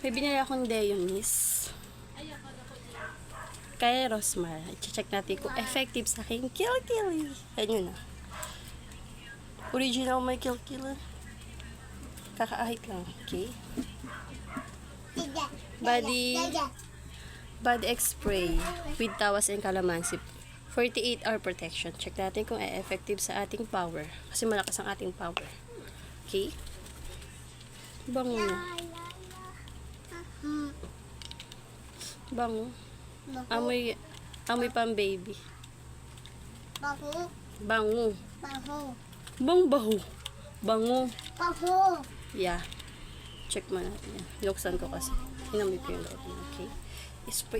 May binili akong Deonis. Kay Rosmar. I-check natin kung effective sa aking kilikili. Ayun na. Original may kilikili. Kakaahit lang. Okay. Body X spray with tawas and calamansi. 48-hour protection. Check natin kung effective sa ating power. Kasi malakas ang ating power. Okay. Bango na. Bango. Amoy pang baby. Baho. Bango. Baho. Baho. Bango. Baho. Yeah. Check mo natin yan. Luksan ko kasi. Inamoy ko yung loob niya. Okay.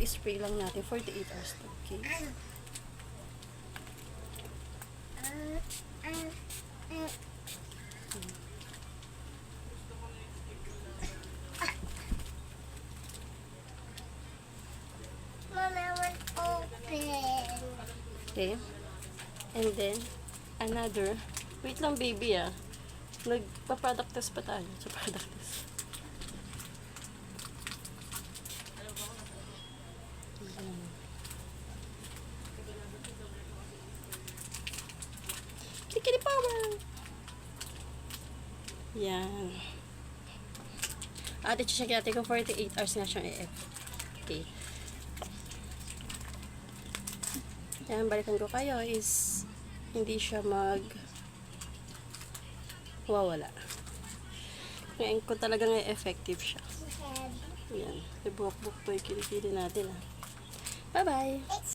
Spray lang natin. 48 hours to. Okay. Mama, I want open. Okay. And then, another. Wait lang, baby, ah. Nagpa-product test pa tayo sa product test. Kikili power! Yan. At i-check natin kung 48 hours na siyang AF. Okay. Yan, balikan ko kayo is hindi siya wawala. Kung talagang effective siya. Yan. Ibuk-buk po yung kilikili natin. Bye-bye!